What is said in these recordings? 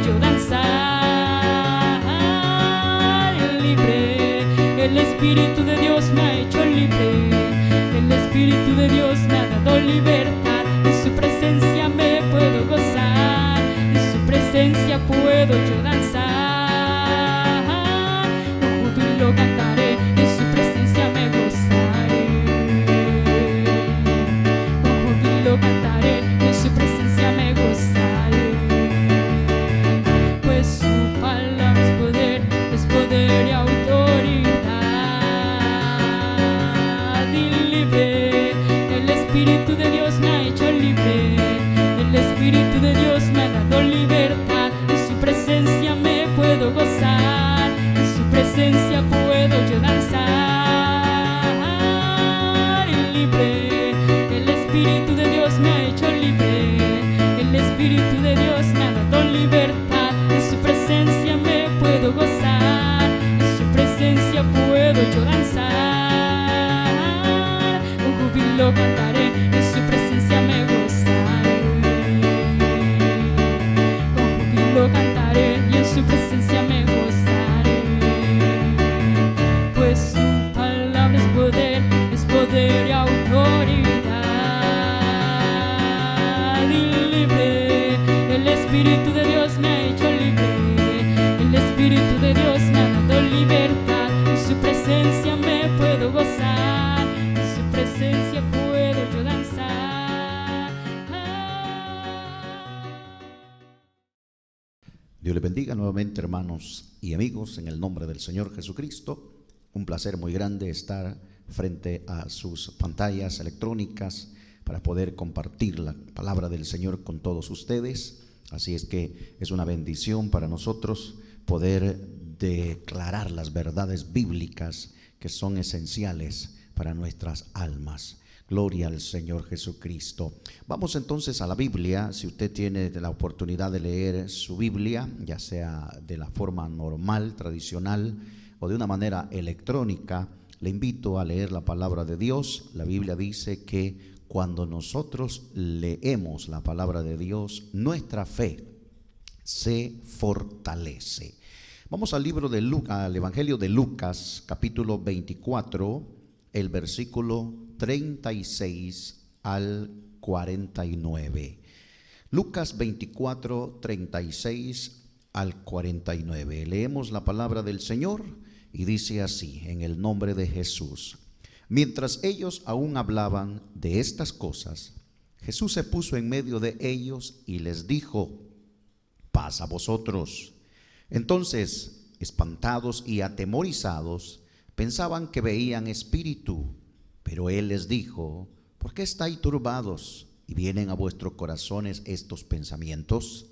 yo danzar libre. El Espíritu de Dios me ha hecho libre. El Espíritu de Dios me ha dado libertad. En su presencia me puedo gozar. En su presencia puedo yo danzar. Con júbilo cantaré. En su presencia me gozaré. Con júbilo cantaré. En su presencia me gozaré. Pues su palabra es poder y autoridad. Y libre. El Espíritu de Dios me ha hecho libre. El Espíritu de Dios me ha dado libertad. En su presencia me puedo gozar. En su presencia puedo yo danzar. Y libre. El Espíritu de Dios me ha hecho libre. El Espíritu de Dios me ha dado libertad. En su presencia me puedo gozar. En su presencia puedo yo danzar. Con júbilo cantaré. En su presencia me gozaré. Con júbilo cantaré. Y en su presencia me gozaré. Pues su palabra es poder y autoridad. Y libre. El Espíritu de Dios me ha hecho libre. El Espíritu de Dios me ha dado libertad. En su presencia me puedo gozar. En su presencia puedo yo danzar. Dios les bendiga nuevamente, hermanos y amigos, en el nombre del Señor Jesucristo. Un placer muy grande estar frente a sus pantallas electrónicas para poder compartir la palabra del Señor con todos ustedes. Así es que es una bendición para nosotros poder declarar las verdades bíblicas que son esenciales para nuestras almas. Gloria al Señor Jesucristo. Vamos entonces a la Biblia. Si usted tiene la oportunidad de leer su Biblia, ya sea de la forma normal, tradicional, o de una manera electrónica, le invito a leer la palabra de Dios. La Biblia dice que cuando nosotros leemos la palabra de Dios, nuestra fe se fortalece. Vamos al libro de Lucas, al Evangelio de Lucas, capítulo 24, el versículo 36 al 49. Lucas 24, 36 al 49. Leemos la palabra del Señor y dice así, en el nombre de Jesús. Mientras ellos aún hablaban de estas cosas, Jesús se puso en medio de ellos y les dijo: paz a vosotros. Entonces, espantados y atemorizados, pensaban que veían espíritu, pero él les dijo: ¿por qué estáis turbados y vienen a vuestros corazones estos pensamientos?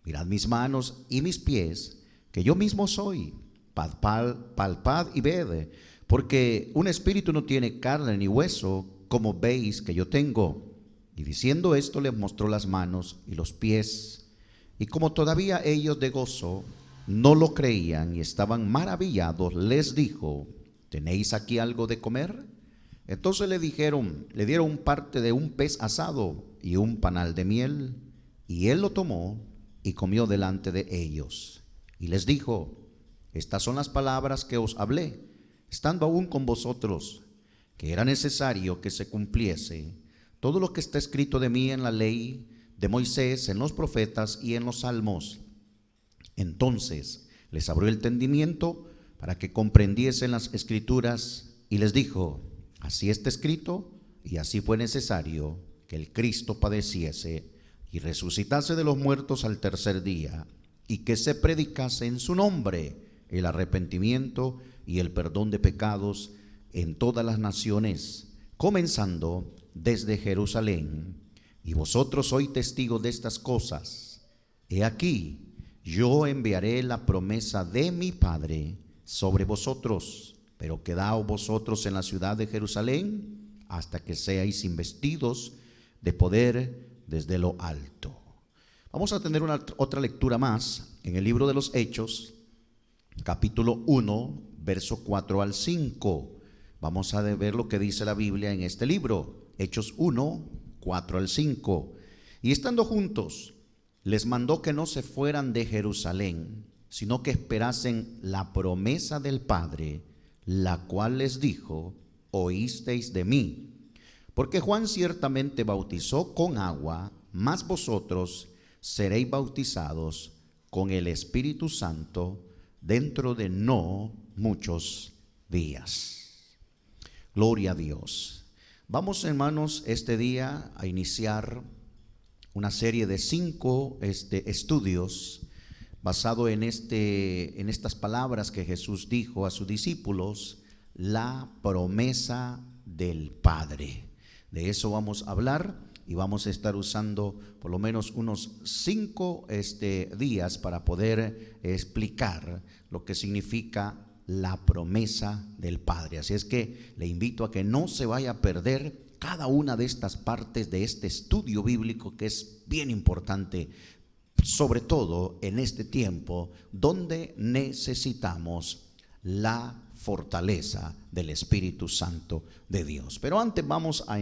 Mirad mis manos y mis pies, que yo mismo soy. Palpad y ved, porque un espíritu no tiene carne ni hueso, como veis que yo tengo. Y diciendo esto, les mostró las manos y los pies. Y como todavía ellos de gozo no lo creían y estaban maravillados, les dijo: ¿tenéis aquí algo de comer? Entonces le dieron parte de un pez asado y un panal de miel, y él lo tomó y comió delante de ellos. Y les dijo: estas son las palabras que os hablé, estando aún con vosotros, que era necesario que se cumpliese todo lo que está escrito de mí en la ley de Moisés, en los profetas y en los salmos. Entonces les abrió el entendimiento para que comprendiesen las escrituras, y les dijo: así está escrito, y así fue necesario que el Cristo padeciese y resucitase de los muertos al tercer día, y que se predicase en su nombre el arrepentimiento y el perdón de pecados en todas las naciones, comenzando desde Jerusalén. Y vosotros sois testigos de estas cosas. He aquí, yo enviaré la promesa de mi Padre sobre vosotros, pero quedaos vosotros en la ciudad de Jerusalén hasta que seáis investidos de poder desde lo alto. Vamos a tener otra lectura más en el libro de los Hechos, capítulo 1, verso 4 al 5. Vamos a ver lo que dice la Biblia en este libro, Hechos 1, 4 al 5. Y estando juntos, les mandó que no se fueran de Jerusalén, sino que esperasen la promesa del Padre, la cual les dijo: oísteis de mí. Porque Juan ciertamente bautizó con agua, mas vosotros seréis bautizados con el Espíritu Santo dentro de no muchos días. Gloria a Dios. Vamos, hermanos, este día a iniciar una serie de 5 estudios basado en estas palabras que Jesús dijo a sus discípulos: la promesa del Padre. De eso vamos a hablar y vamos a estar usando por lo menos unos 5 días para poder explicar lo que significa la promesa del Padre. Así es que le invito a que no se vaya a perder cada una de estas partes de este estudio bíblico, que es bien importante, sobre todo en este tiempo donde necesitamos la fortaleza del Espíritu Santo de Dios. Pero antes vamos a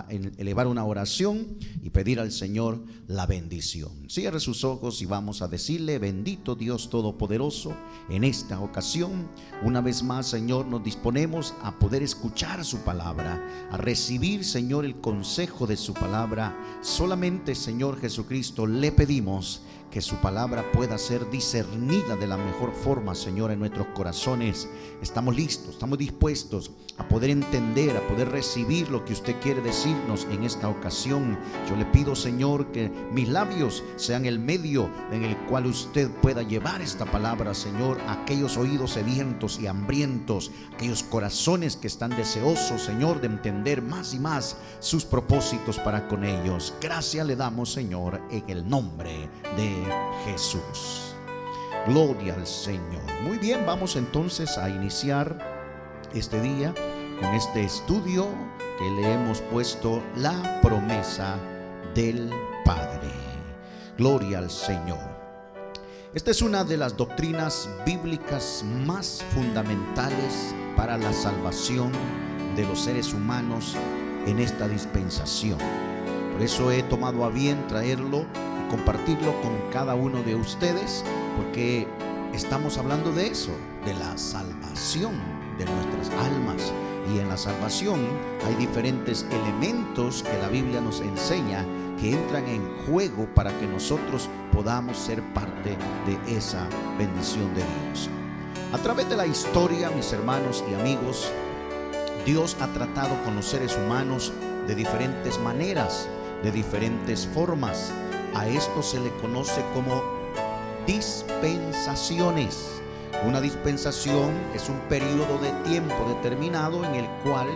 elevar una oración y pedir al Señor la bendición. Cierre sus ojos y vamos a decirle: bendito Dios Todopoderoso, en esta ocasión, una vez más, Señor, nos disponemos a poder escuchar su palabra, a recibir, Señor, el consejo de su palabra. Solamente, Señor Jesucristo, le pedimos que su palabra pueda ser discernida de la mejor forma, Señor, en nuestros corazones. Estamos listos, estamos dispuestos a poder entender, a poder recibir lo que usted quiere decirnos en esta ocasión. Yo le pido, Señor, que mis labios sean el medio en el cual usted pueda llevar esta palabra, Señor, a aquellos oídos sedientos y hambrientos, aquellos corazones que están deseosos, Señor, de entender más y más sus propósitos para con ellos. Gracias le damos, Señor, en el nombre de Jesús. Gloria al Señor. Muy bien, vamos entonces a iniciar este día con este estudio que le hemos puesto: la promesa del Padre. Gloria al Señor. Esta es una de las doctrinas bíblicas más fundamentales para la salvación de los seres humanos en esta dispensación. Por eso he tomado a bien traerlo, compartirlo con cada uno de ustedes, porque estamos hablando de eso, de la salvación de nuestras almas. Y en la salvación hay diferentes elementos que la Biblia nos enseña que entran en juego para que nosotros podamos ser parte de esa bendición de Dios. A través de la historia, mis hermanos y amigos, Dios ha tratado con los seres humanos de diferentes maneras, de diferentes formas. A esto se le conoce como dispensaciones. Una dispensación es un periodo de tiempo determinado en el cual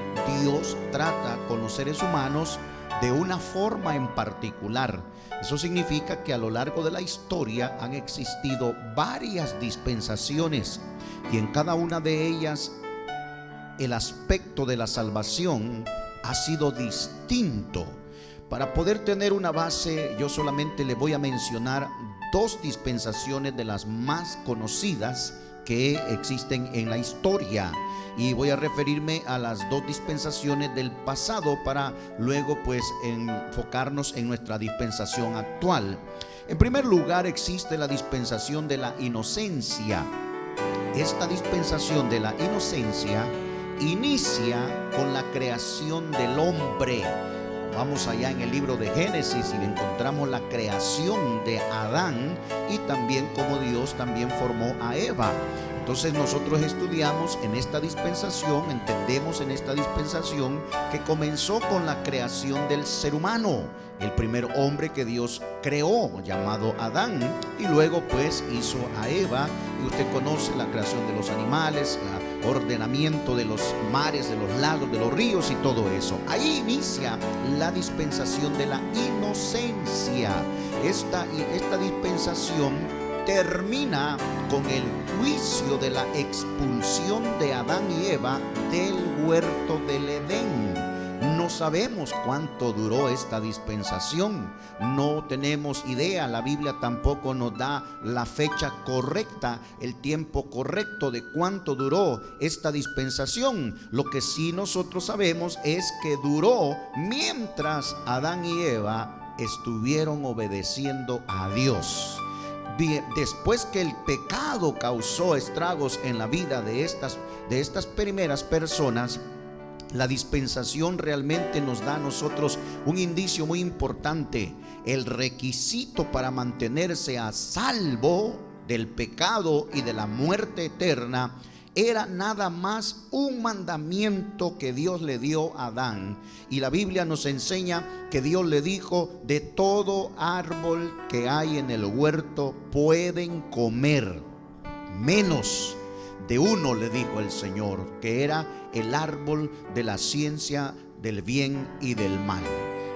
Dios trata con los seres humanos de una forma en particular. Eso significa que a lo largo de la historia han existido varias dispensaciones, y en cada una de ellas el aspecto de la salvación ha sido distinto. Para poder tener una base, yo solamente le voy a mencionar 2 dispensaciones de las más conocidas que existen en la historia, y voy a referirme a las 2 dispensaciones del pasado para luego pues enfocarnos en nuestra dispensación actual. En primer lugar, existe la dispensación de la inocencia. Esta dispensación de la inocencia inicia con la creación del hombre. Vamos allá en el libro de Génesis y encontramos la creación de Adán y también cómo Dios también formó a Eva. Entonces nosotros estudiamos en esta dispensación, entendemos en esta dispensación que comenzó con la creación del ser humano, el primer hombre que Dios creó, llamado Adán, y luego pues hizo a Eva. Y usted conoce la creación de los animales, el ordenamiento de los mares, de los lagos, de los ríos y todo eso. Ahí inicia la dispensación de la inocencia. Esta dispensación termina con el juicio de la expulsión de Adán y Eva del huerto del Edén. No sabemos cuánto duró esta dispensación, no tenemos idea. La Biblia tampoco nos da la fecha correcta, el tiempo correcto de cuánto duró esta dispensación. Lo que sí nosotros sabemos es que duró mientras Adán y Eva estuvieron obedeciendo a Dios. Después que el pecado causó estragos en la vida de estas primeras personas, la dispensación realmente nos da a nosotros un indicio muy importante. El requisito para mantenerse a salvo del pecado y de la muerte eterna era nada más un mandamiento que Dios le dio a Adán. Y la Biblia nos enseña que Dios le dijo: de todo árbol que hay en el huerto pueden comer, menos de uno, le dijo el Señor, que era el árbol de la ciencia del bien y del mal.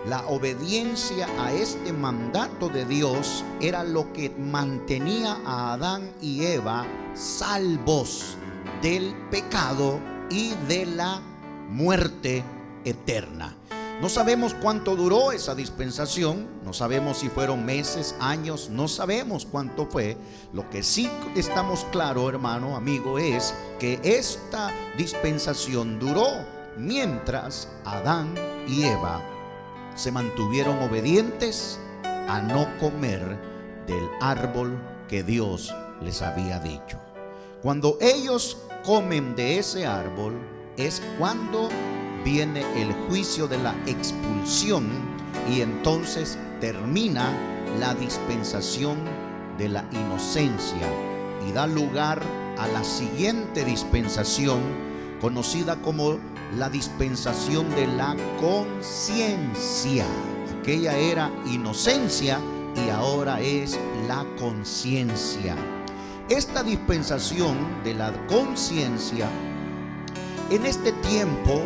La obediencia a este mandato de Dios era lo que mantenía a Adán y Eva salvos del pecado y de la muerte eterna. No sabemos cuánto duró esa dispensación, no sabemos si fueron meses, años, no sabemos cuánto fue. Lo que sí estamos claro, hermano, amigo, es que esta dispensación duró mientras Adán y Eva se mantuvieron obedientes a no comer del árbol que Dios les había dicho. Cuando ellos comen de ese árbol es cuando viene el juicio de la expulsión, y entonces termina la dispensación de la inocencia y da lugar a la siguiente dispensación, conocida como la dispensación de la conciencia. Aquella era inocencia y ahora es la conciencia. Esta dispensación de la conciencia, en este tiempo,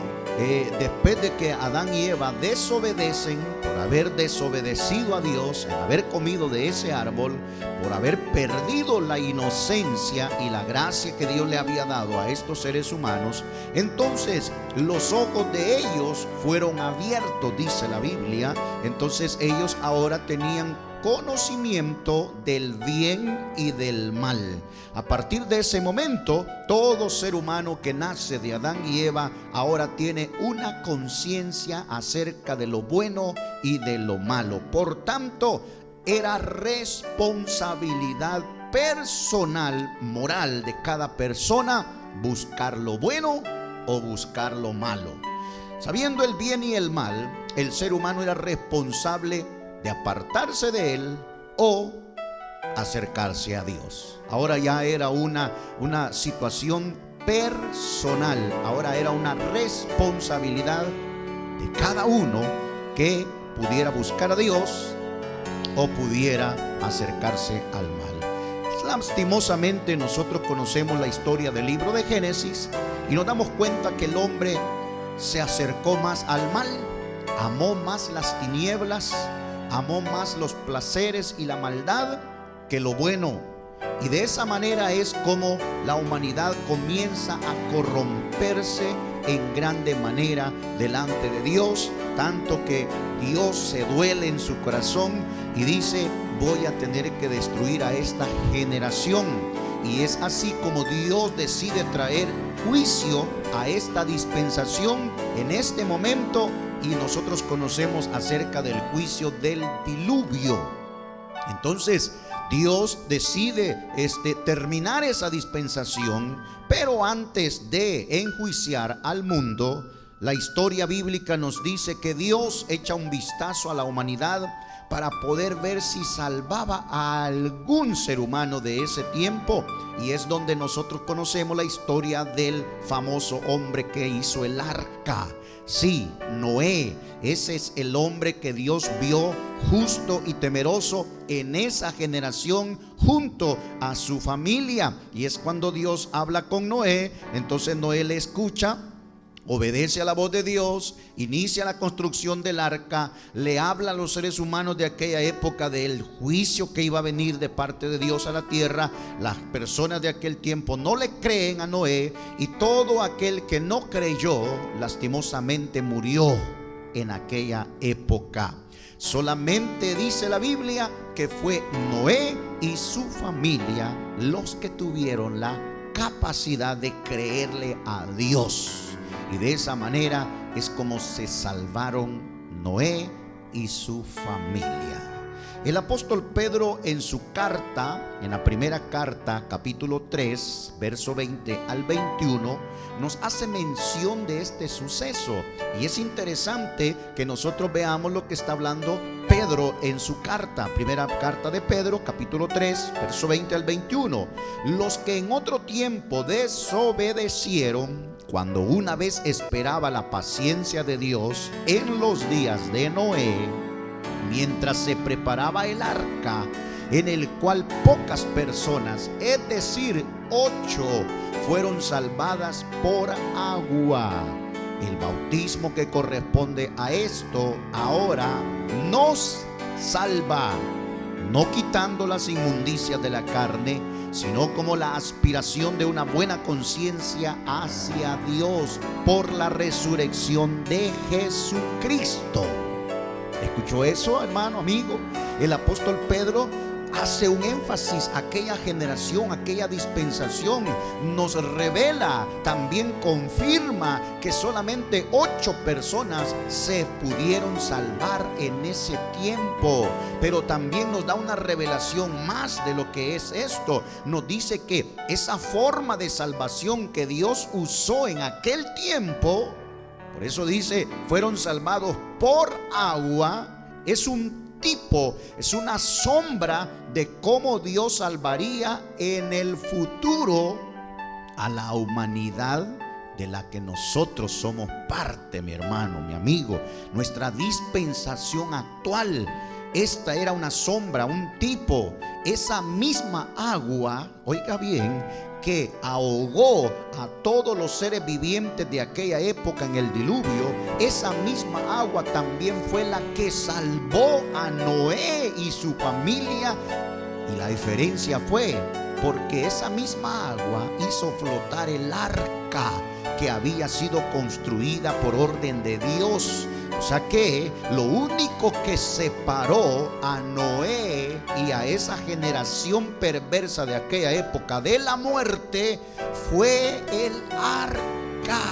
después de que Adán y Eva desobedecen, por haber desobedecido a Dios, por haber comido de ese árbol, por haber perdido la inocencia y la gracia que Dios le había dado a estos seres humanos, entonces los ojos de ellos fueron abiertos, dice la Biblia. Entonces ellos ahora tenían conocimiento del bien y del mal. A partir de ese momento, todo ser humano que nace de Adán y Eva ahora tiene una conciencia acerca de lo bueno y de lo malo. Por tanto, era responsabilidad personal, moral de cada persona buscar lo bueno o buscar lo malo. Sabiendo el bien y el mal, el ser humano era responsable de apartarse de él o acercarse a Dios. Ahora ya era una situación personal, ahora era una responsabilidad de cada uno que pudiera buscar a Dios o pudiera acercarse al mal. Lastimosamente nosotros conocemos la historia del libro de Génesis y nos damos cuenta que el hombre se acercó más al mal, amó más las tinieblas, amó más los placeres y la maldad que lo bueno. Y de esa manera es como la humanidad comienza a corromperse en grande manera delante de Dios, tanto que Dios se duele en su corazón y dice: voy a tener que destruir a esta generación. Y es así como Dios decide traer juicio a esta dispensación en este momento, y nosotros conocemos acerca del juicio del diluvio. Entonces Dios decide terminar esa dispensación, pero antes de enjuiciar al mundo, la historia bíblica nos dice que Dios echa un vistazo a la humanidad para poder ver si salvaba a algún ser humano de ese tiempo. Y es donde nosotros conocemos la historia del famoso hombre que hizo el arca. Sí, Noé. Ese es el hombre que Dios vio justo y temeroso en esa generación junto a su familia. Y es cuando Dios habla con Noé. Entonces Noé le escucha, obedece a la voz de Dios, inicia la construcción del arca, le habla a los seres humanos de aquella época del juicio que iba a venir de parte de Dios a la tierra. Las personas de aquel tiempo no le creen a Noé, y todo aquel que no creyó lastimosamente murió en aquella época. Solamente dice la Biblia que fue Noé y su familia los que tuvieron la capacidad de creerle a Dios. Y de esa manera es como se salvaron Noé y su familia. El apóstol Pedro en su carta, en la primera carta, capítulo 3, verso 20 al 21, nos hace mención de este suceso. Y es interesante que nosotros veamos lo que está hablando Pedro en su carta. Primera carta de Pedro, capítulo 3, verso 20 al 21. Los que en otro tiempo desobedecieron, cuando una vez esperaba la paciencia de Dios en los días de Noé, mientras se preparaba el arca, en el cual pocas personas, es decir, 8, fueron salvadas por agua. El bautismo que corresponde a esto ahora nos salva, no quitando las inmundicias de la carne, sino como la aspiración de una buena conciencia hacia Dios por la resurrección de Jesucristo. ¿Escuchó eso, hermano, amigo? El apóstol Pedro hace un énfasis a aquella generación, aquella dispensación. Nos revela, también confirma que solamente 8 personas se pudieron salvar en ese tiempo. Pero también nos da una revelación más de lo que es esto. Nos dice que esa forma de salvación que Dios usó en aquel tiempo, por eso dice, fueron salvados por agua, es un tipo, es una sombra de cómo Dios salvaría en el futuro a la humanidad de la que nosotros somos parte, mi hermano, mi amigo. Nuestra dispensación actual, esta era una sombra, un tipo. Esa misma agua, oiga bien, que ahogó a todos los seres vivientes de aquella época en el diluvio, esa misma agua también fue la que salvó a Noé y su familia. Y la diferencia fue porque esa misma agua hizo flotar el arca que había sido construida por orden de Dios. O sea que lo único que separó a Noé y a esa generación perversa de aquella época de la muerte fue el arca.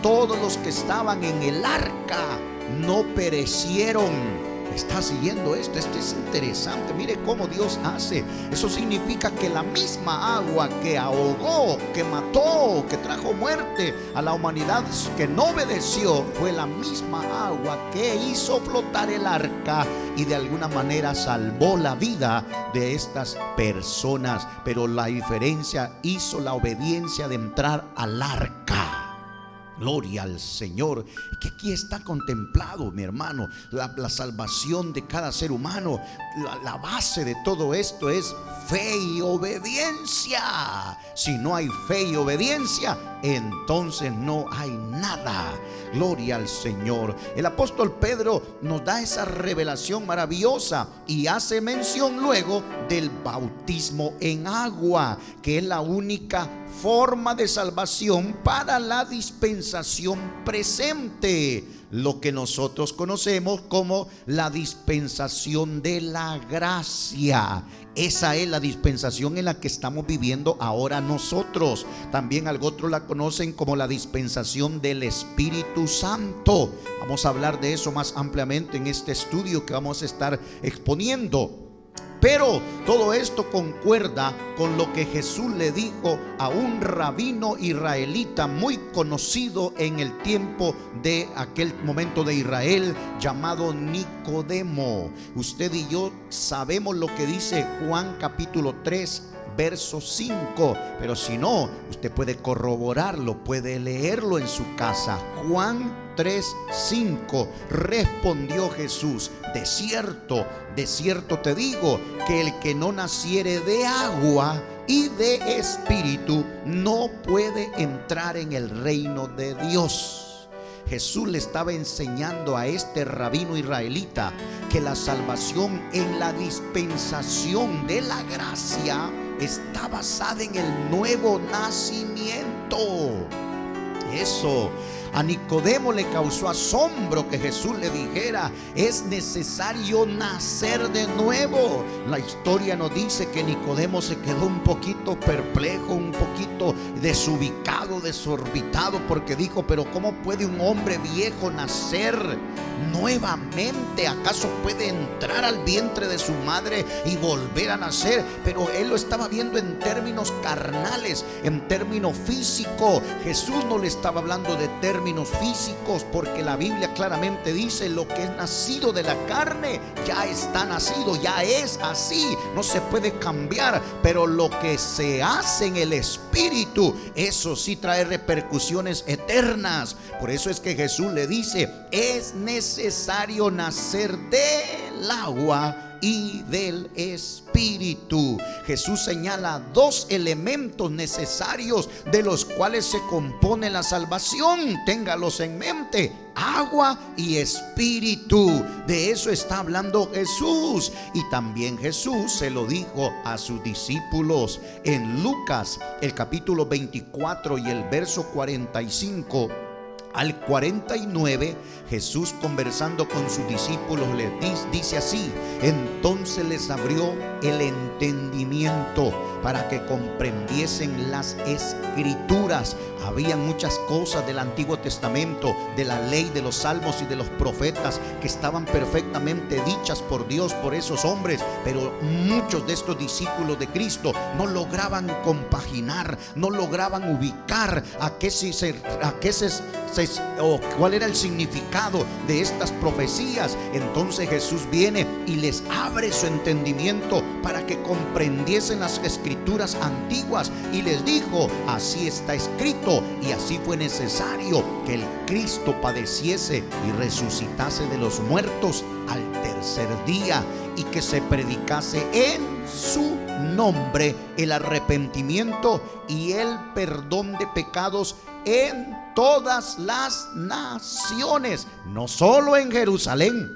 Todos los que estaban en el arca no perecieron. ¿Está siguiendo esto? Esto es interesante. Mire cómo Dios hace. Eso significa que la misma agua que ahogó, que mató, que trajo muerte a la humanidad que no obedeció, fue la misma agua que hizo flotar el arca y de alguna manera salvó la vida de estas personas. Pero la diferencia hizo la obediencia de entrar al arca. Gloria al Señor. Que aquí está contemplado, mi hermano, la salvación de cada ser humano. La base de todo esto es fe y obediencia. Si no hay fe y obediencia, entonces no hay nada. Gloria al Señor. El apóstol Pedro nos da esa revelación maravillosa y hace mención luego del bautismo en agua, que es la única forma de salvación para la dispensación presente, lo que nosotros conocemos como la dispensación de la gracia. Esa es la dispensación en la que estamos viviendo ahora nosotros. También otros la conocen como la dispensación del Espíritu Santo. Vamos a hablar de eso más ampliamente en este estudio que vamos a estar exponiendo. Pero todo esto concuerda con lo que Jesús le dijo a un rabino israelita muy conocido en el tiempo de aquel momento de Israel, llamado Nicodemo. Usted y yo sabemos lo que dice Juan capítulo 3, verso 5, pero si no, usted puede corroborarlo, puede leerlo en su casa. Juan 3:5. Respondió Jesús: de cierto te digo, que el que no naciere de agua y de espíritu no puede entrar en el reino de Dios. Jesús le estaba enseñando a este rabino israelita que la salvación en la dispensación de la gracia está basada en el nuevo nacimiento. Eso. A Nicodemo le causó asombro que Jesús le dijera: es necesario nacer de nuevo. La historia nos dice que Nicodemo se quedó un poquito perplejo, un poquito desubicado, desorbitado, porque dijo: pero ¿cómo puede un hombre viejo nacer nuevamente? ¿Acaso puede entrar al vientre de su madre y volver a nacer? Pero él lo estaba viendo en términos carnales, en términos físicos. Jesús no le estaba hablando de términos físicos, porque la Biblia claramente dice: lo que es nacido de la carne ya está nacido, ya es así, no se puede cambiar. Pero lo que se hace en el Espíritu, eso sí trae repercusiones eternas. Por eso es que Jesús le dice: es necesario nacer del agua y del Espíritu. Jesús señala dos elementos necesarios de los cuales se compone la salvación. Téngalos en mente: agua y espíritu. De eso está hablando Jesús. Y también Jesús se lo dijo a sus discípulos en Lucas, el capítulo 24 y el verso 45 al 49. Jesús, conversando con sus discípulos, les dice así: entonces les abrió el entendimiento para que comprendiesen las escrituras. Habían muchas cosas del Antiguo Testamento, de la ley, de los salmos y de los profetas, que estaban perfectamente dichas por Dios, por esos hombres, pero muchos de estos discípulos de Cristo no lograban compaginar, no lograban ubicar cuál era el significado de estas profecías. Entonces Jesús viene y les abre su entendimiento para que comprendiesen las escrituras antiguas, y les dijo: así está escrito, y así fue necesario que el Cristo padeciese y resucitase de los muertos al tercer día, y que se predicase en su nombre el arrepentimiento y el perdón de pecados en todas las naciones, no solo en Jerusalén,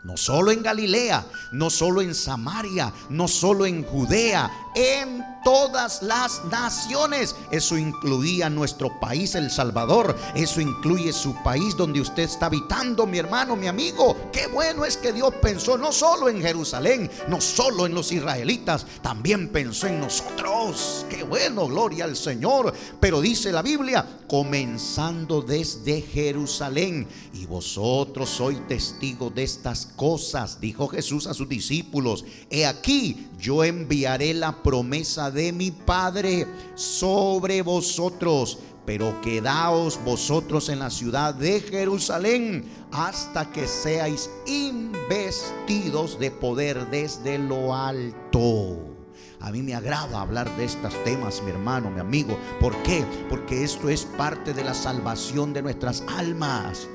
no solo en Galilea, no solo en Samaria, no solo en Judea, en todas las naciones. Eso incluía nuestro país, El Salvador. Eso incluye su país donde usted está habitando, mi hermano, mi amigo. Qué bueno es que Dios pensó no solo en Jerusalén, no solo en los israelitas, también pensó en nosotros. Qué bueno, gloria al Señor. Pero dice la Biblia: comenzando desde Jerusalén, y vosotros sois testigos de estas cosas, dijo Jesús a sus discípulos. He aquí, yo enviaré la promesa de mi Padre sobre vosotros, pero quedaos vosotros en la ciudad de Jerusalén hasta que seáis investidos de poder desde lo alto. A mí me agrada hablar de estos temas, mi hermano, mi amigo. ¿Por qué? Porque esto es parte de la salvación de nuestras almas.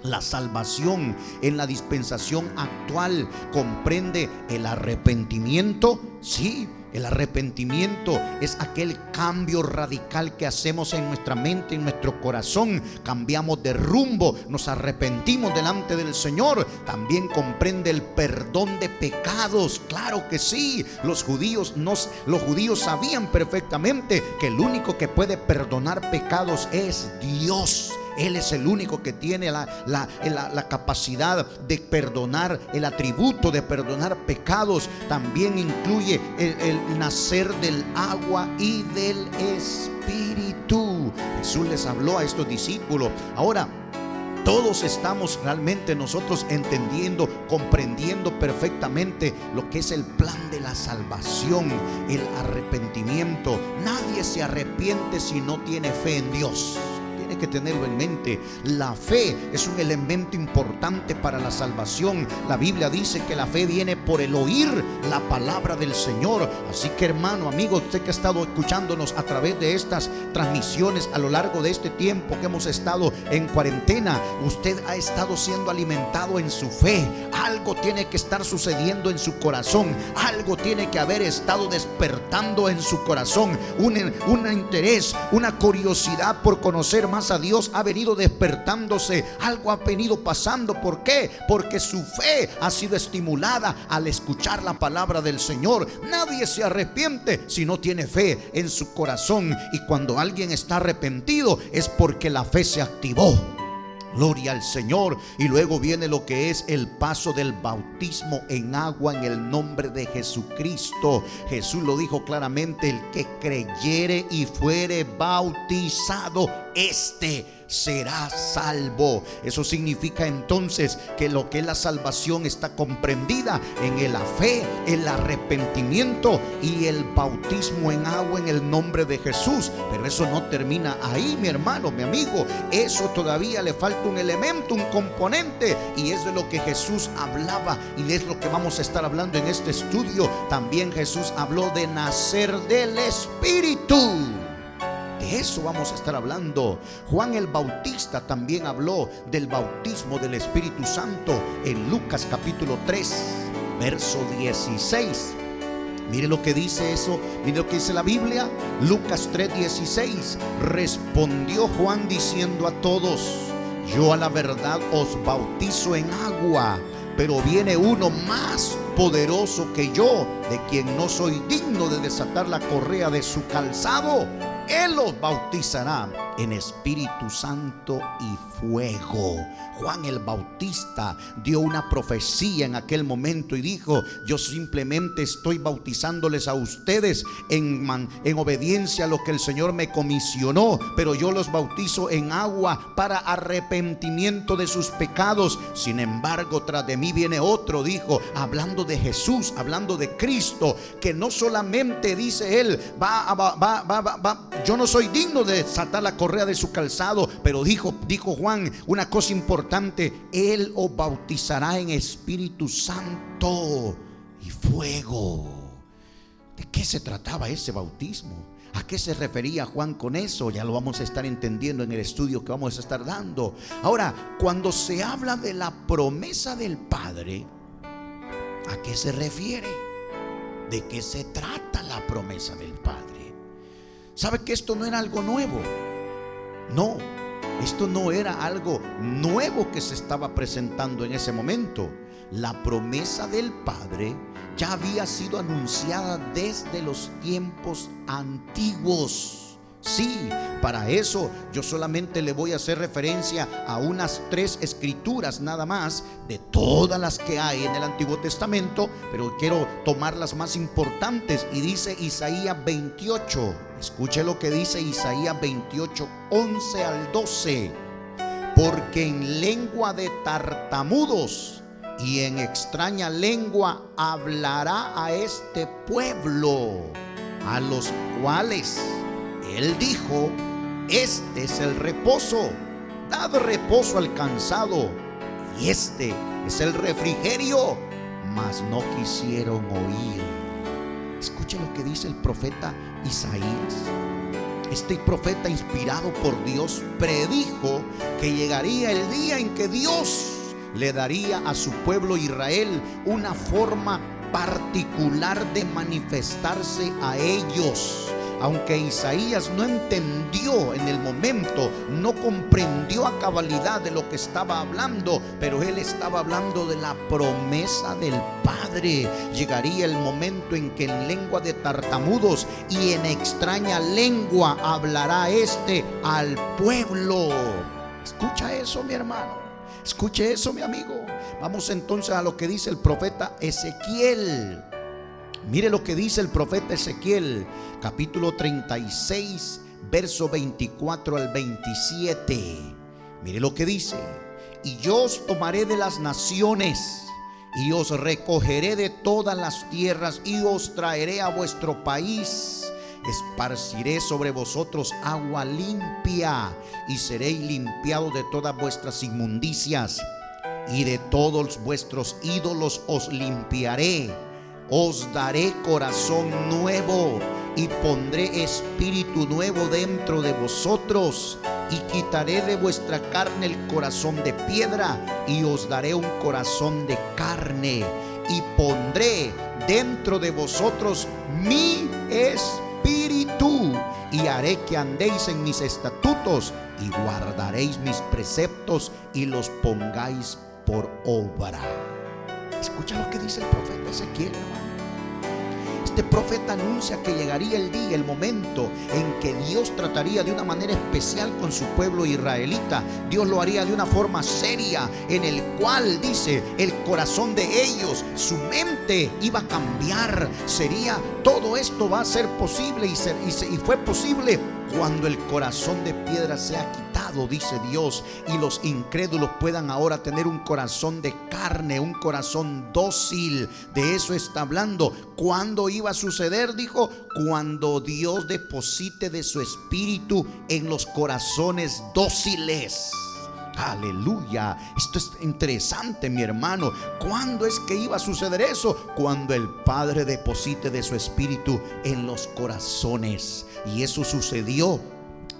La salvación en la dispensación actual comprende el arrepentimiento. Sí, el arrepentimiento es aquel cambio radical que hacemos en nuestra mente, en nuestro corazón. Cambiamos de rumbo, nos arrepentimos delante del Señor. También comprende el perdón de pecados. Claro que sí, los judíos sabían perfectamente que el único que puede perdonar pecados es Dios. Él es el único que tiene la capacidad de perdonar, el atributo de perdonar pecados. También incluye el nacer del agua y del Espíritu. Jesús les habló a estos discípulos. Ahora, todos estamos realmente nosotros entendiendo, comprendiendo perfectamente lo que es el plan de la salvación, el arrepentimiento. Nadie se arrepiente si no tiene fe en Dios. Tiene que tenerlo en mente. La fe es un elemento importante para la salvación. La Biblia dice que la fe viene por el oír la palabra del Señor. Así que, hermano, amigo, usted que ha estado escuchándonos a través de estas transmisiones a lo largo de este tiempo que hemos estado en cuarentena, usted ha estado siendo alimentado en su fe. Algo tiene que estar sucediendo en su corazón. Algo tiene que haber estado despertando en su corazón. Un interés, una curiosidad por conocer más pasa? Dios ha venido despertándose, algo ha venido pasando. ¿Por qué? Porque su fe ha sido estimulada al escuchar la palabra del Señor. Nadie se arrepiente si no tiene fe en su corazón, y cuando alguien está arrepentido es porque la fe se activó. Gloria al Señor. Y luego viene lo que es el paso del bautismo en agua en el nombre de Jesucristo. Jesús lo dijo claramente: el que creyere y fuere bautizado, este será salvo. Eso significa entonces que lo que es la salvación está comprendida en la fe, el arrepentimiento y el bautismo en agua en el nombre de Jesús. Pero eso no termina ahí, mi hermano, mi amigo. Eso todavía le falta un elemento, un componente, y es de lo que Jesús hablaba, y es lo que vamos a estar hablando en este estudio. También Jesús habló de nacer del Espíritu. De eso vamos a estar hablando. Juan el Bautista también habló del bautismo del Espíritu Santo en Lucas capítulo 3, verso 16. Mire lo que dice eso, mire lo que dice la Biblia. Lucas 3:16. Respondió Juan diciendo a todos: yo a la verdad os bautizo en agua, pero viene uno más poderoso que yo, de quien no soy digno de desatar la correa de su calzado. Él los bautizará en Espíritu Santo y fuego. Juan el Bautista dio una profecía en aquel momento y dijo: yo simplemente estoy bautizándoles a ustedes en obediencia a lo que el Señor me comisionó, pero yo los bautizo en agua para arrepentimiento de sus pecados. Sin embargo, tras de mí viene otro, dijo, hablando de Jesús, hablando de Cristo, que no solamente dice él, yo no soy digno de desatar la correa de su calzado, pero dijo Juan una cosa importante: él os bautizará en Espíritu Santo y fuego. ¿De qué se trataba ese bautismo? ¿A qué se refería Juan con eso? Ya lo vamos a estar entendiendo en el estudio que vamos a estar dando. Ahora, cuando se habla de la promesa del Padre, ¿a qué se refiere? ¿De qué se trata la promesa del Padre? ¿Sabe que esto no era algo nuevo? No, esto no era algo nuevo que se estaba presentando en ese momento. La promesa del Padre ya había sido anunciada desde los tiempos antiguos. Sí, para eso yo solamente le voy a hacer referencia a unas 3 escrituras nada más de todas las que hay en el Antiguo Testamento, pero quiero tomar las más importantes. Y dice Isaías 28, escuche lo que dice Isaías 28, 11 al 12: porque en lengua de tartamudos y en extraña lengua hablará a este pueblo, a los cuales él dijo: este es el reposo, dad reposo al cansado, y este es el refrigerio, mas no quisieron oír. Escuche lo que dice el profeta Isaías. Este profeta, inspirado por Dios, predijo que llegaría el día en que Dios le daría a su pueblo Israel una forma particular de manifestarse a ellos. Aunque Isaías no entendió en el momento, no comprendió a cabalidad de lo que estaba hablando, pero él estaba hablando de la promesa del Padre. Llegaría el momento en que en lengua de tartamudos y en extraña lengua hablará al pueblo. Escucha eso, mi hermano. Escuche eso, mi amigo. Vamos entonces a lo que dice el profeta Ezequiel. Mire lo que dice el profeta Ezequiel, capítulo 36, verso 24 al 27. Mire lo que dice: y yo os tomaré de las naciones y os recogeré de todas las tierras y os traeré a vuestro país. Esparciré sobre vosotros agua limpia y seréis limpiados de todas vuestras inmundicias, y de todos vuestros ídolos os limpiaré. Os daré corazón nuevo y pondré espíritu nuevo dentro de vosotros, y quitaré de vuestra carne el corazón de piedra y os daré un corazón de carne, y pondré dentro de vosotros mi espíritu, y haré que andéis en mis estatutos y guardaréis mis preceptos y los pongáis por obra. Escucha lo que dice el profeta Ezequiel, hermano. Este profeta anuncia que llegaría el día, el momento en que Dios trataría de una manera especial con su pueblo israelita. Dios lo haría de una forma seria, en el cual, dice, el corazón de ellos, su mente iba a cambiar. Todo esto va a ser posible y fue posible cuando el corazón de piedra sea quitado, dice Dios, y los incrédulos puedan ahora tener un corazón de carne, un corazón dócil. De eso está hablando. ¿Cuándo iba a suceder? Dijo, cuando Dios deposite de su espíritu en los corazones dóciles. Aleluya. Esto es interesante, mi hermano. ¿Cuándo es que iba a suceder eso? Cuando el Padre deposite de su espíritu en los corazones. Y eso sucedió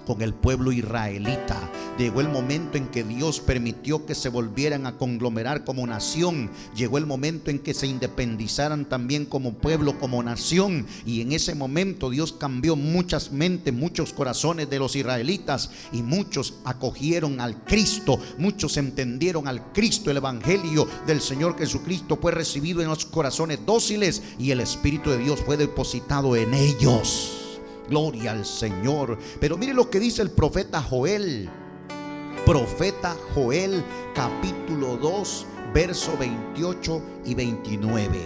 con el pueblo israelita. Llegó el momento en que Dios permitió que se volvieran a conglomerar como nación. Llegó el momento en que se independizaran también como pueblo, como nación. Y en ese momento Dios cambió muchas mentes, muchos corazones de los israelitas, y muchos acogieron al Cristo. Muchos entendieron al Cristo. El evangelio del Señor Jesucristo fue recibido en los corazones dóciles y el Espíritu de Dios fue depositado en ellos. Gloria al Señor. Pero mire lo que dice el profeta Joel. Profeta Joel, capítulo 2, verso 28 y 29.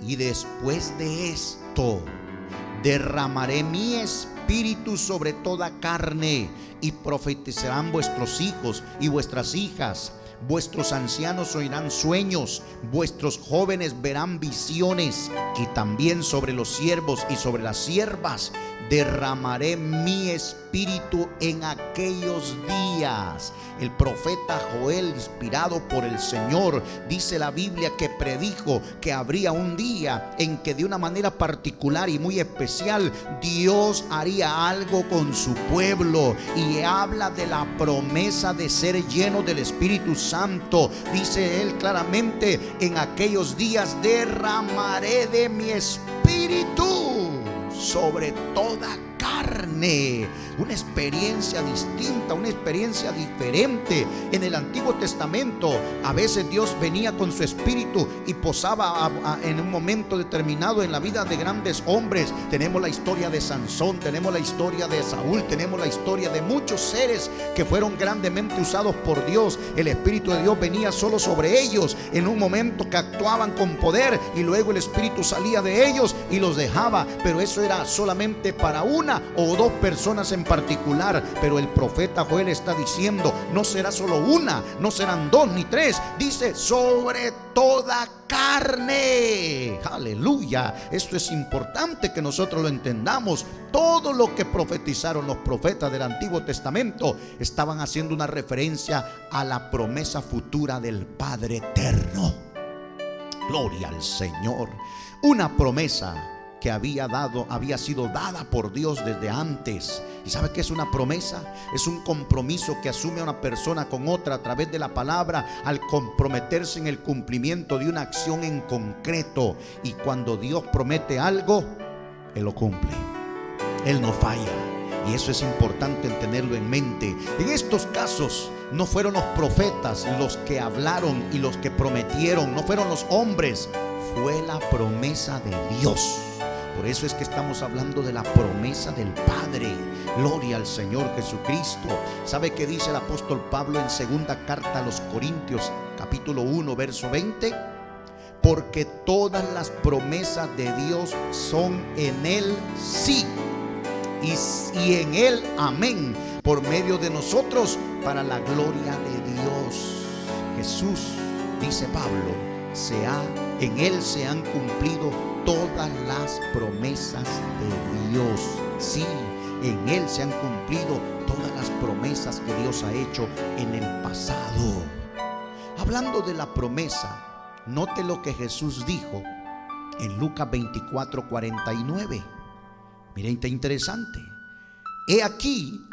Y después de esto derramaré mi espíritu sobre toda carne, y profetizarán vuestros hijos y vuestras hijas. Vuestros ancianos oirán sueños, vuestros jóvenes verán visiones, y también sobre los siervos y sobre las siervas derramaré mi espíritu en aquellos días. El profeta Joel, inspirado por el Señor, dice la Biblia que predijo que habría un día en que de una manera particular y muy especial Dios haría algo con su pueblo, y habla de la promesa de ser lleno del Espíritu Santo. Dice él claramente: en aquellos días derramaré de mi espíritu sobre toda carne. Una experiencia distinta, una experiencia diferente. En el Antiguo Testamento a veces Dios venía con su espíritu y posaba en un momento determinado en la vida de grandes hombres. Tenemos la historia de Sansón, tenemos la historia de Saúl, tenemos la historia de muchos seres que fueron grandemente usados por Dios. El Espíritu de Dios venía solo sobre ellos en un momento que actuaban con poder, y luego el Espíritu salía de ellos y los dejaba. Pero eso era solamente para una o dos personas en particular. Pero el profeta Joel está diciendo: no será solo una, no serán dos ni tres. Dice: sobre toda carne. Aleluya. Esto es importante que nosotros lo entendamos. Todo lo que profetizaron los profetas del Antiguo Testamento estaban haciendo una referencia a la promesa futura del Padre eterno. Gloria al Señor. Una promesa que había sido dada por Dios desde antes. ¿Y sabe qué es una promesa? Es un compromiso que asume una persona con otra a través de la palabra, al comprometerse en el cumplimiento de una acción en concreto. Y cuando Dios promete algo, Él lo cumple. Él no falla. Y eso es importante tenerlo en mente. En estos casos no fueron los profetas los que hablaron y los que prometieron, no fueron los hombres, fue la promesa de Dios. Por eso es que estamos hablando de la promesa del Padre. Gloria al Señor Jesucristo. ¿Sabe qué dice el apóstol Pablo en segunda carta a los Corintios, capítulo 1, verso 20? Porque todas las promesas de Dios son en Él sí, y en Él amén, por medio de nosotros, para la gloria de Dios. Jesús, dice Pablo, en Él se han cumplido todas las promesas de Dios. Sí, en Él se han cumplido todas las promesas que Dios ha hecho en el pasado. Hablando de la promesa, note lo que Jesús dijo en Lucas 24:49. Miren, está interesante. He aquí,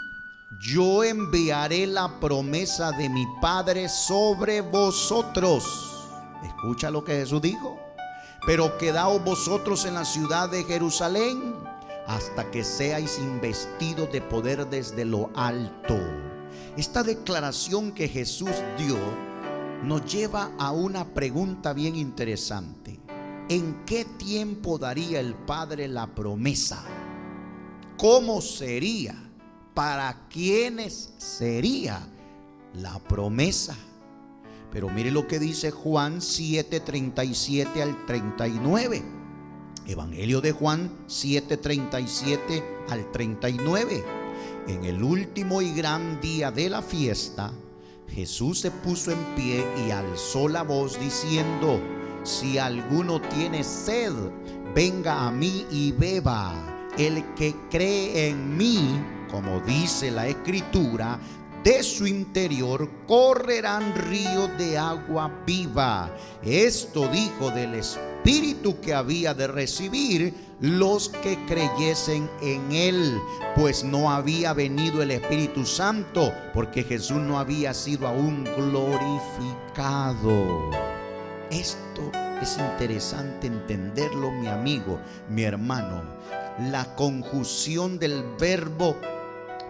yo enviaré la promesa de mi Padre sobre vosotros. Escucha lo que Jesús dijo. Pero quedaos vosotros en la ciudad de Jerusalén hasta que seáis investidos de poder desde lo alto. Esta declaración que Jesús dio nos lleva a una pregunta bien interesante. ¿En qué tiempo daría el Padre la promesa? ¿Cómo sería? ¿Para quiénes sería la promesa? Pero mire lo que dice Juan 7:37 al 39. Evangelio de Juan 7:37 al 39. En el último y gran día de la fiesta, Jesús se puso en pie y alzó la voz diciendo: si alguno tiene sed, venga a mí y beba. El que cree en mí, como dice la Escritura, de su interior correrán ríos de agua viva. Esto dijo del Espíritu que había de recibir los que creyesen en él, pues no había venido el Espíritu Santo, porque Jesús no había sido aún glorificado. Esto es interesante entenderlo, mi amigo, mi hermano. La conjunción del verbo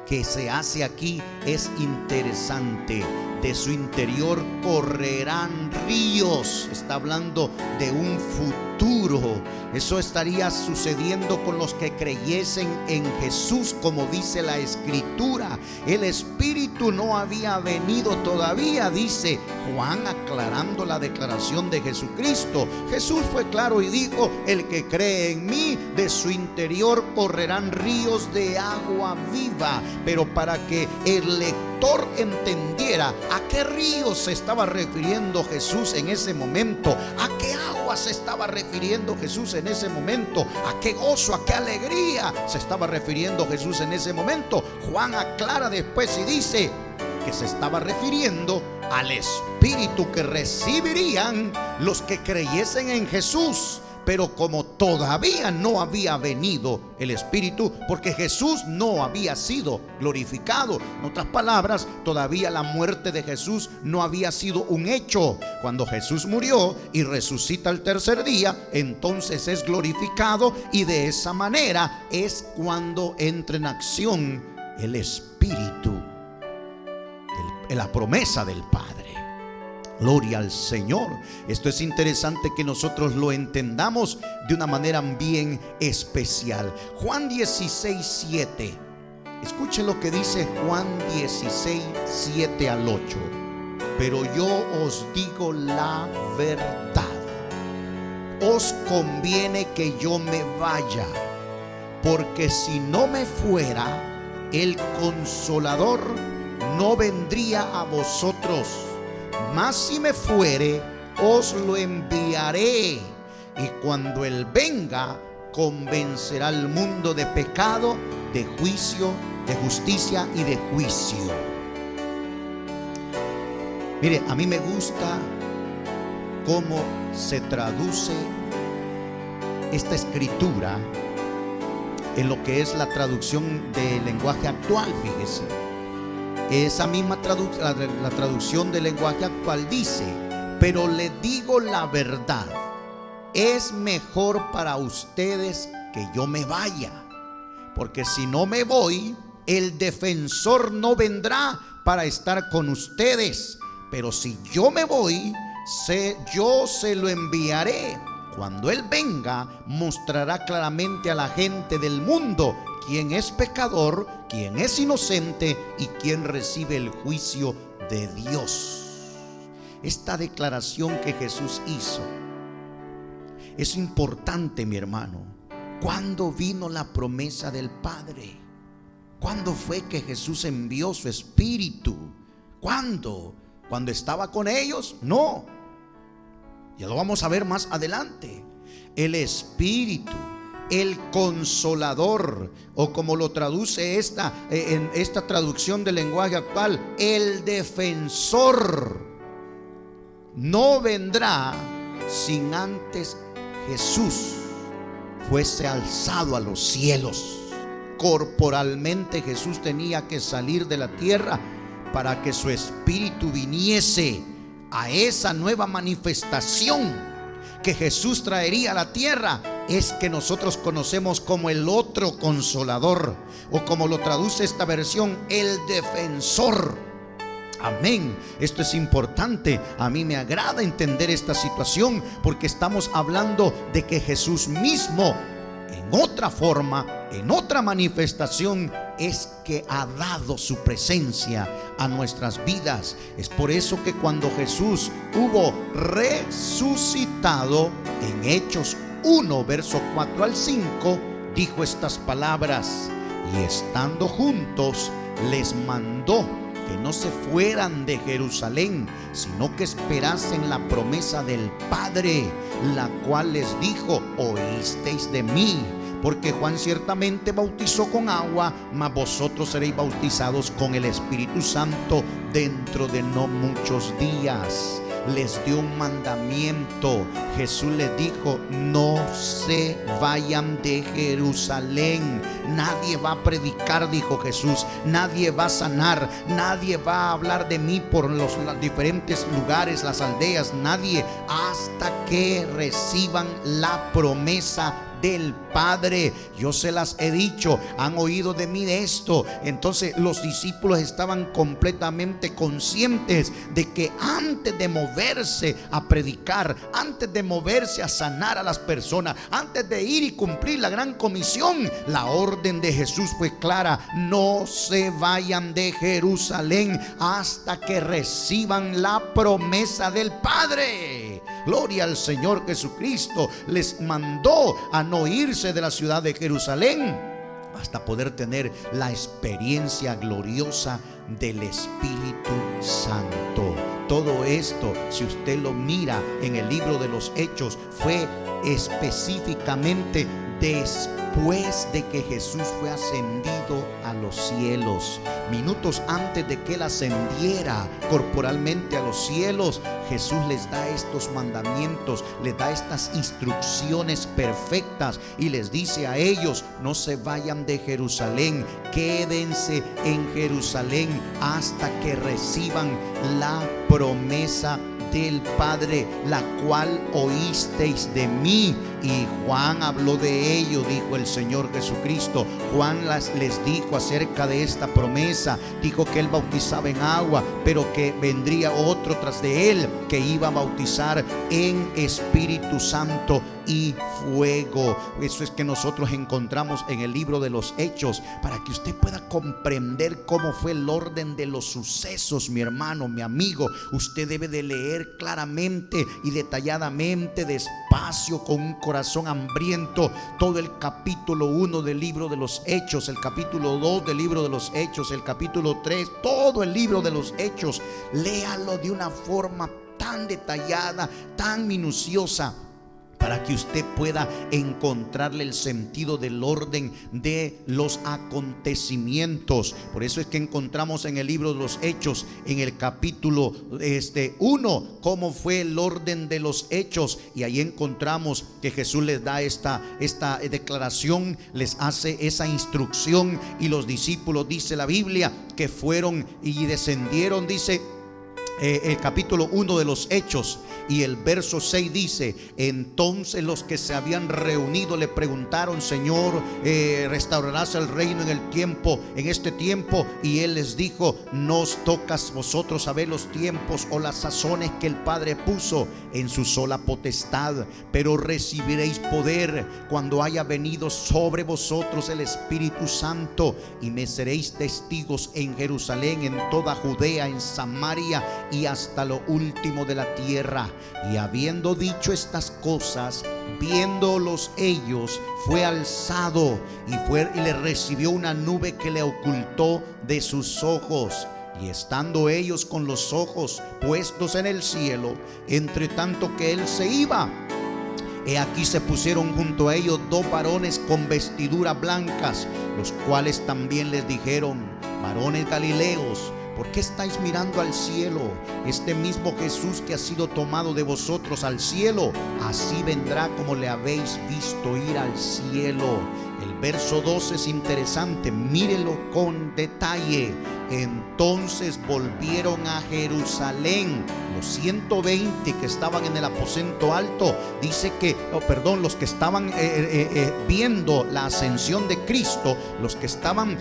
que se hace aquí es interesante. De su interior correrán ríos. Está hablando de un futuro. Eso estaría sucediendo con los que creyesen en Jesús, como dice la Escritura. El Espíritu no había venido todavía, dice Juan, aclarando la declaración de Jesucristo. Jesús fue claro y dijo: el que cree en mí, de su interior correrán ríos de agua viva. Pero para que el lector entendiera a qué ríos se estaba refiriendo Jesús en ese momento, a qué agua se estaba refiriendo Jesús en ese momento, a qué gozo, a qué alegría se estaba refiriendo Jesús en ese momento, Juan aclara después y dice que se estaba refiriendo al Espíritu que recibirían los que creyesen en Jesús. Pero como todavía no había venido el Espíritu, porque Jesús no había sido glorificado, en otras palabras, todavía la muerte de Jesús no había sido un hecho. Cuando Jesús murió y resucita el tercer día, entonces es glorificado, y de esa manera es cuando entra en acción el Espíritu, la promesa del Padre. Gloria al Señor. Esto es interesante que nosotros lo entendamos de una manera bien especial. Juan 16:7. Escuche lo que dice Juan 16:7 al 8. Pero yo os digo la verdad. Os conviene que yo me vaya, porque si no me fuera, el Consolador no vendría a vosotros. Mas si me fuere, os lo enviaré, y cuando Él venga, convencerá al mundo de pecado, de juicio, de justicia y de juicio. Mire, a mí me gusta cómo se traduce esta escritura en lo que es la traducción del lenguaje actual. Fíjese, esa misma la traducción del lenguaje actual dice: pero le digo la verdad, es mejor para ustedes que yo me vaya, porque si no me voy, el defensor no vendrá para estar con ustedes. Pero si yo me voy, yo se lo enviaré. Cuando Él venga, mostrará claramente a la gente del mundo quién es pecador, quién es inocente y quién recibe el juicio de Dios. Esta declaración que Jesús hizo es importante, mi hermano. ¿Cuándo vino la promesa del Padre? ¿Cuándo fue que Jesús envió su Espíritu? ¿Cuándo? ¿Cuando estaba con ellos? No. Ya lo vamos a ver más adelante. El Espíritu, el Consolador, o como lo traduce en esta traducción del lenguaje actual, el Defensor, no vendrá sin antes Jesús fuese alzado a los cielos. Corporalmente Jesús tenía que salir de la tierra para que su Espíritu viniese a esa nueva manifestación que Jesús traería a la tierra. es que nosotros conocemos como el otro consolador, o como lo traduce esta versión, el defensor. Amén. Esto es importante. A mí me agrada entender esta situación, porque estamos hablando de que Jesús mismo, en otra forma, en otra manifestación, es que ha dado su presencia a nuestras vidas. Es por eso que cuando Jesús hubo resucitado, en Hechos 1, verso 4 al 5, dijo estas palabras: y estando juntos, les mandó que no se fueran de Jerusalén, sino que esperasen la promesa del Padre, la cual les dijo: oísteis de mí. Porque Juan ciertamente bautizó con agua, mas vosotros seréis bautizados con el Espíritu Santo dentro de no muchos días. Les dio un mandamiento. Jesús les dijo: no se vayan de Jerusalén. Nadie va a predicar, dijo Jesús. Nadie va a sanar. Nadie va a hablar de mí por los diferentes lugares, las aldeas. Nadie, hasta que reciban la promesa del Padre. Yo se las he dicho, han oído de mí de esto. Entonces los discípulos estaban completamente conscientes de que antes de moverse a predicar, antes de moverse a sanar a las personas, antes de ir y cumplir la gran comisión, la orden de Jesús fue clara: no se vayan de Jerusalén hasta que reciban la promesa del Padre. Gloria al Señor Jesucristo. Les mandó a no irse de la ciudad de Jerusalén hasta poder tener la experiencia gloriosa del Espíritu Santo. Todo esto, si usted lo mira en el libro de los Hechos, fue específicamente después de que Jesús fue ascendido a los cielos. Minutos antes de que Él ascendiera corporalmente a los cielos, Jesús les da estos mandamientos, les da estas instrucciones perfectas y les dice a ellos: no se vayan de Jerusalén, quédense en Jerusalén hasta que reciban la promesa del Padre, la cual oísteis de mí. Y Juan habló de ello, dijo el Señor Jesucristo. Juan les dijo acerca de esta promesa. Dijo que Él bautizaba en agua, pero que vendría otro tras de Él, que iba a bautizar en Espíritu Santo y fuego. Eso es que nosotros encontramos en el libro de los Hechos, para que usted pueda comprender cómo fue el orden de los sucesos. Mi hermano, mi amigo, usted debe de leer claramente y detalladamente, despacio, con un corazón hambriento, todo el capítulo 1 del libro de los Hechos, el capítulo 2 del libro de los Hechos, el capítulo 3, todo el libro de los Hechos. Léalo de una forma tan detallada, tan minuciosa, para que usted pueda encontrarle el sentido del orden de los acontecimientos. Por eso es que encontramos en el libro de los Hechos, en el capítulo 1, cómo fue el orden de los hechos. Y ahí encontramos que Jesús les da esta declaración, les hace esa instrucción. Y los discípulos, dice la Biblia, que fueron y descendieron, dice el capítulo 1 de los Hechos, y el verso 6 dice: entonces los que se habían reunido le preguntaron: Señor, ¿restaurarás el reino en este tiempo? Y Él les dijo: no os toca vosotros saber los tiempos o las sazones que el Padre puso en su sola potestad, pero recibiréis poder cuando haya venido sobre vosotros el Espíritu Santo, y me seréis testigos en Jerusalén, en toda Judea, en Samaria y hasta lo último de la tierra. Y habiendo dicho estas cosas, viéndolos ellos, fue alzado y le recibió una nube que le ocultó de sus ojos. Y estando ellos con los ojos puestos en el cielo, entre tanto que Él se iba, he aquí se pusieron junto a ellos 2 varones con vestiduras blancas, los cuales también les dijeron: varones galileos, ¿por qué estáis mirando al cielo? Este mismo Jesús que ha sido tomado de vosotros al cielo, así vendrá como le habéis visto ir al cielo. El verso 12 es interesante, mírelo con detalle. Entonces volvieron a Jerusalén. Los 120 que estaban en el aposento alto, dice que, los que estaban viendo la ascensión de Cristo, los que estaban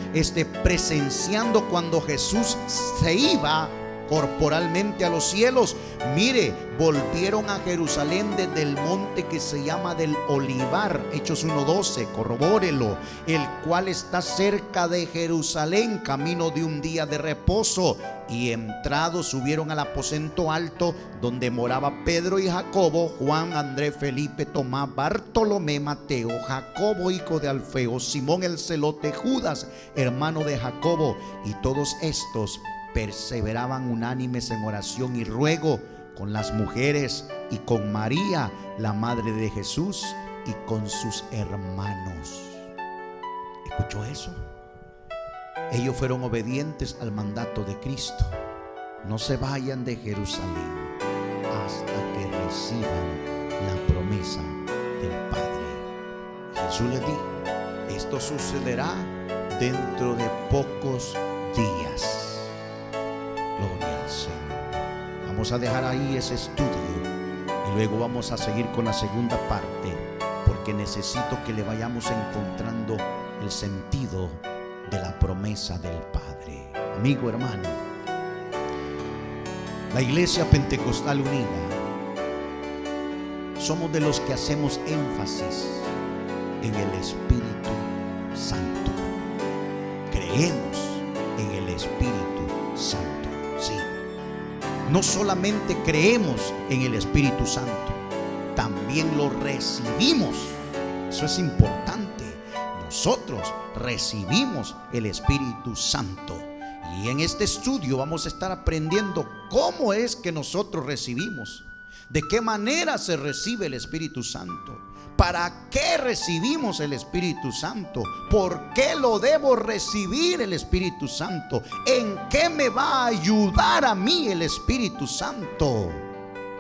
presenciando cuando Jesús se iba corporalmente a los cielos, mire, volvieron a Jerusalén desde el monte que se llama del Olivar, Hechos 1:12, corrobórelo, el cual está cerca de Jerusalén, camino de un día de reposo. Y entrados subieron al aposento alto, donde moraba Pedro y Jacobo, Juan, Andrés, Felipe, Tomás, Bartolomé, Mateo, Jacobo hijo de Alfeo, Simón el celote, Judas hermano de Jacobo. Y todos estos perseveraban unánimes en oración y ruego con las mujeres y con María, la madre de Jesús, y con sus hermanos. ¿Escuchó eso? Ellos fueron obedientes al mandato de Cristo. No se vayan de Jerusalén hasta que reciban la promesa del Padre. Jesús les dijo: esto sucederá dentro de pocos días. Gloria al Señor. Vamos a dejar ahí ese estudio y luego vamos a seguir con la segunda parte, porque necesito que le vayamos encontrando el sentido de la promesa del Padre. Amigo, hermano, la Iglesia Pentecostal Unida somos de los que hacemos énfasis en el Espíritu Santo. Creemos en el Espíritu Santo. Sí, no solamente creemos en el Espíritu Santo, también lo recibimos. Eso es importante. Nosotros recibimos el Espíritu Santo. Y en este estudio vamos a estar aprendiendo cómo es que nosotros recibimos, de qué manera se recibe el Espíritu Santo, para qué recibimos el Espíritu Santo, por qué lo debo recibir el Espíritu Santo, en qué me va a ayudar a mí el Espíritu Santo.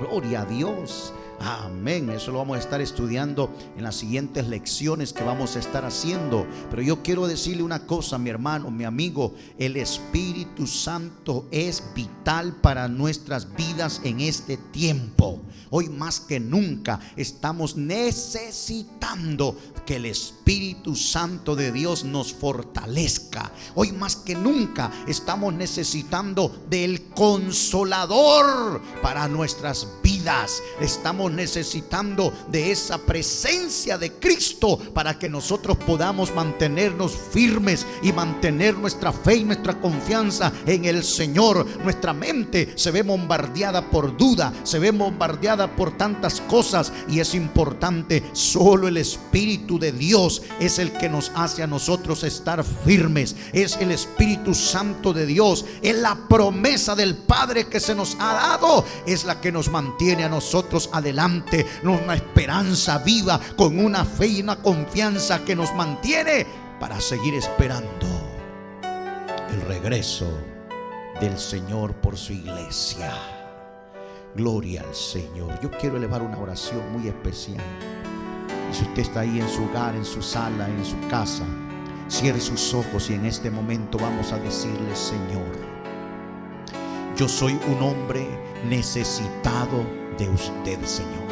Gloria a Dios. Amén. Eso lo vamos a estar estudiando en las siguientes lecciones que vamos a estar haciendo. Pero yo quiero decirle una cosa, mi hermano, mi amigo: el Espíritu Santo es vital para nuestras vidas en este tiempo. Hoy más que nunca estamos necesitando que el Espíritu Santo de Dios nos fortalezca. Hoy más que nunca estamos necesitando del Consolador para nuestras vidas. Estamos necesitando de esa presencia de Cristo para que nosotros podamos mantenernos firmes y mantener nuestra fe y nuestra confianza en el Señor. Nuestra mente se ve bombardeada por duda, se ve bombardeada por tantas cosas, y es importante, solo el Espíritu de Dios es el que nos hace a nosotros estar firmes. Es el Espíritu Santo de Dios, es la promesa del Padre que se nos ha dado, es la que nos mantiene a nosotros adelante, una esperanza viva, con una fe y una confianza que nos mantiene para seguir esperando el regreso del Señor por su iglesia. Gloria al Señor. Yo quiero elevar una oración muy especial. Y si usted está ahí en su hogar, en su sala, en su casa, cierre sus ojos y en este momento vamos a decirle: Señor, yo soy un hombre necesitado de usted, Señor.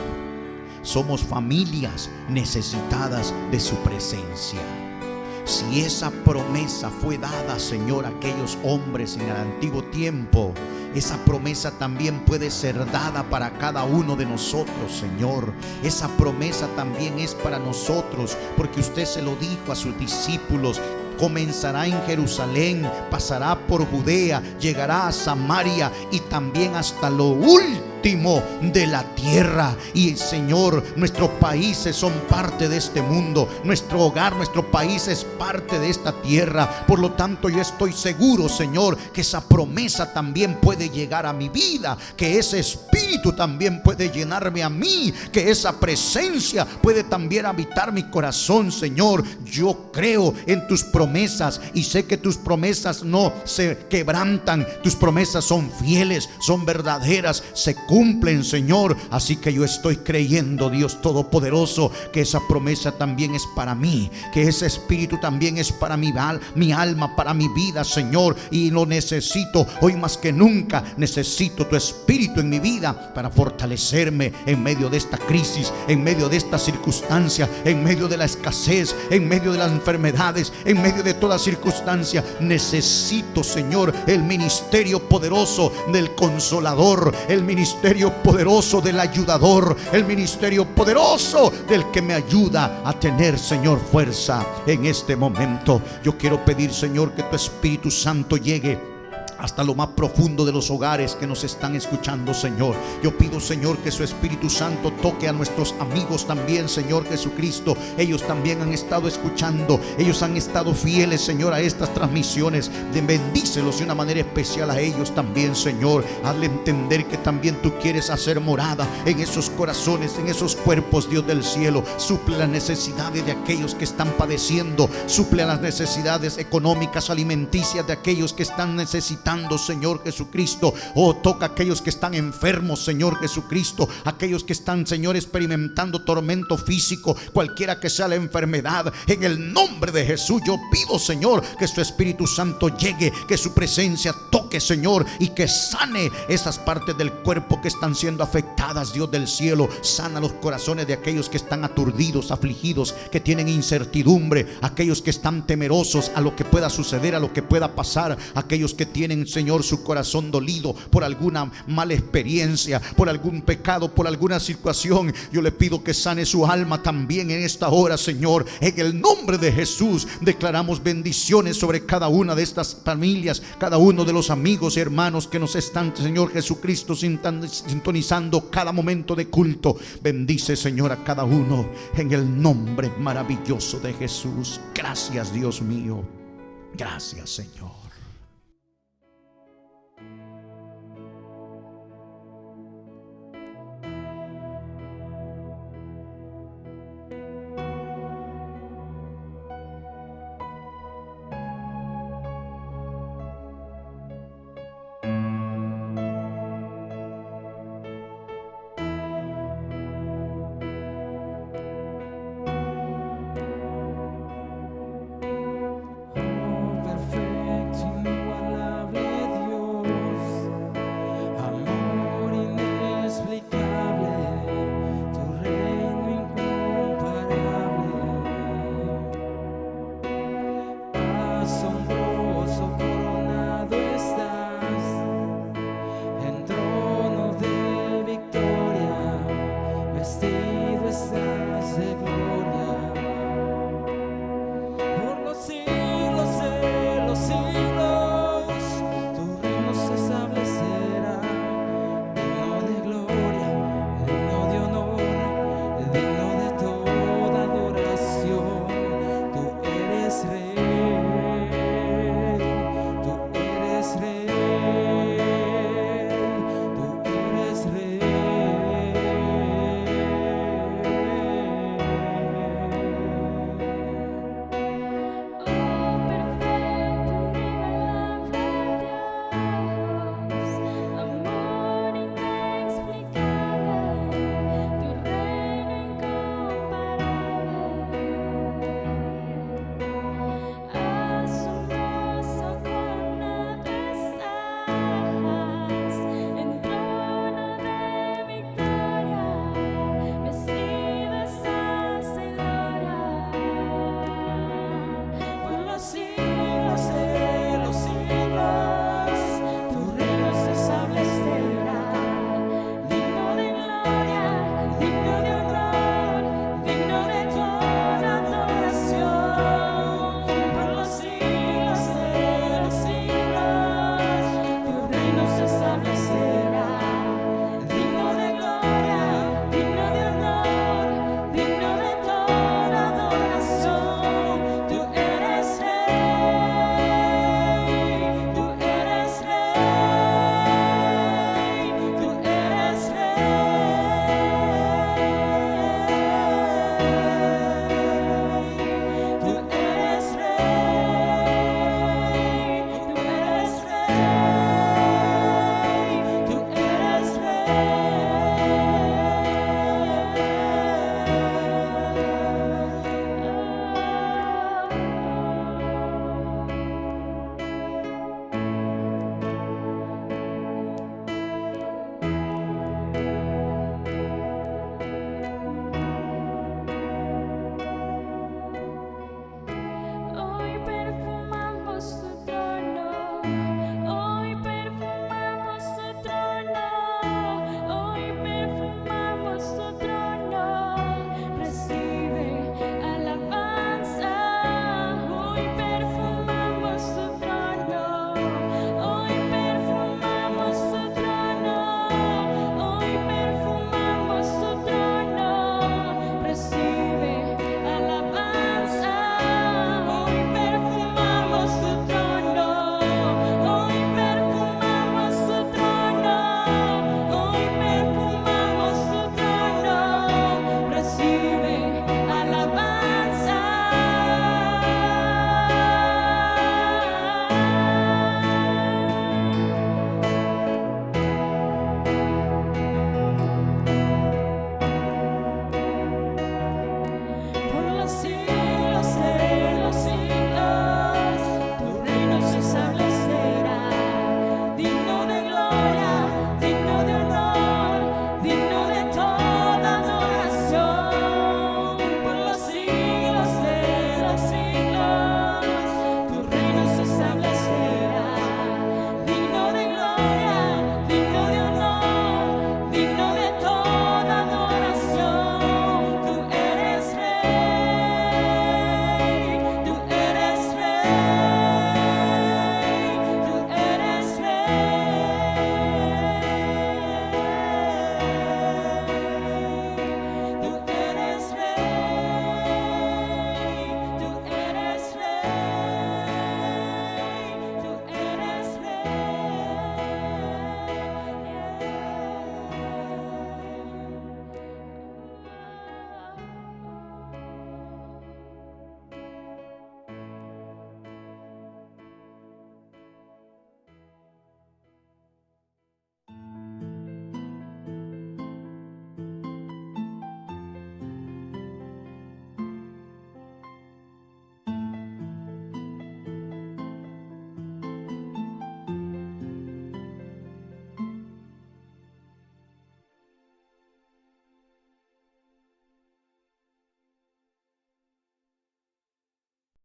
Somos familias necesitadas de su presencia. Si esa promesa fue dada, Señor, a aquellos hombres en el antiguo tiempo, esa promesa también puede ser dada para cada uno de nosotros, Señor. Esa promesa también es para nosotros, porque usted se lo dijo a sus discípulos: comenzará en Jerusalén, pasará por Judea, llegará a Samaria y también hasta lo último de la tierra. Y Señor, nuestros países son parte de este mundo, nuestro hogar, nuestro país es parte de esta tierra. Por lo tanto, yo estoy seguro, Señor, que esa promesa también puede llegar a mi vida, que ese Espíritu también puede llenarme a mí, que esa presencia puede también habitar mi corazón, Señor. Yo creo en tus promesas y sé que tus promesas no se quebrantan. Tus promesas son fieles, son verdaderas, se cumplen, Señor. Así que yo estoy creyendo, Dios Todopoderoso, que esa promesa también es para mí, que ese espíritu también es para mi alma, para mi vida, Señor. Y lo necesito hoy más que nunca. Necesito tu espíritu en mi vida para fortalecerme en medio de esta crisis, en medio de esta circunstancia, en medio de la escasez, en medio de las enfermedades, en medio de toda circunstancia. Necesito, Señor, el ministerio poderoso del Consolador, el ministerio poderoso del Ayudador, el ministerio poderoso del que me ayuda a tener, Señor, fuerza en este momento. Yo quiero pedir, Señor, que tu Espíritu Santo llegue hasta lo más profundo de los hogares que nos están escuchando, Señor. Yo pido, Señor, que su Espíritu Santo toque a nuestros amigos también, Señor Jesucristo. Ellos también han estado escuchando, ellos han estado fieles, Señor, a estas transmisiones. Bendícelos de una manera especial a ellos también, Señor. Hazle entender que también tú quieres hacer morada en esos corazones, en esos cuerpos, Dios del cielo. Suple las necesidades de aquellos que están padeciendo, suple las necesidades económicas, alimenticias de aquellos que están necesitando, Señor Jesucristo. Oh, toca a aquellos que están enfermos, Señor Jesucristo, aquellos que están, Señor, experimentando tormento físico, cualquiera que sea la enfermedad. En el nombre de Jesús yo pido, Señor, que su Espíritu Santo llegue, que su presencia toque, Señor, y que sane esas partes del cuerpo que están siendo afectadas, Dios del cielo. Sana los corazones de aquellos que están aturdidos, afligidos, que tienen incertidumbre, aquellos que están temerosos a lo que pueda suceder, a lo que pueda pasar, aquellos que tienen, Señor, su corazón dolido por alguna mala experiencia, por algún pecado, por alguna situación. Yo le pido que sane su alma también en esta hora, Señor. En el nombre de Jesús declaramos bendiciones sobre cada una de estas familias, cada uno de los amigos y hermanos que nos están, Señor Jesucristo, sintonizando cada momento de culto. Bendice, Señor, a cada uno en el nombre maravilloso de Jesús. Gracias, Dios mío. Gracias, Señor.